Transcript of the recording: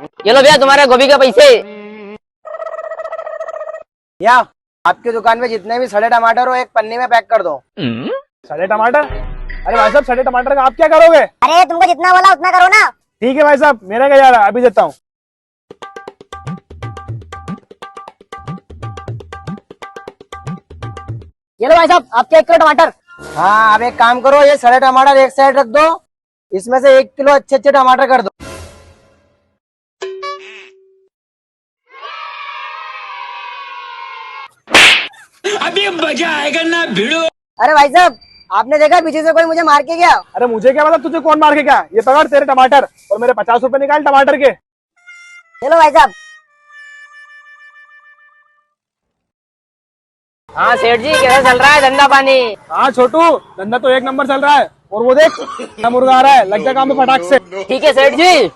ये लो भैया तुम्हारे गोभी के पैसे। या आपकी दुकान में जितने भी सड़े टमाटर हो एक पन्नी में पैक कर दो। सड़े टमाटर? अरे भाई साहब, सड़े टमाटर का आप क्या करोगे? अरे तुमको जितना बोला उतना करो ना। ठीक है भाई साहब, मेरा क्या जा रहा है, अभी देता हूँ। ये लो भाई साहब आपके 1 किलो टमाटर। हाँ, अब एक काम करो, ये सड़े टमाटर एक साइड रख दो, इसमें से 1 किलो अच्छे अच्छे टमाटर कर दो। अभी मजा आएगा ना भिड़ो। अरे भाई साहब, आपने देखा पीछे से कोई मुझे मार के गया? अरे मुझे क्या पता तुझे कौन मार के क्या? ये पकड़ तेरे टमाटर और मेरे 50 रुपए निकाल टमाटर के। चलो भाई साहब। हाँ सेठ जी, कैसा चल रहा है धंधा पानी? हाँ छोटू, धंधा तो 1 नंबर चल रहा है। और वो देख, मुर्गा आ रहा है, लग जा काम में फटाक से। ठीक है सेठ जी।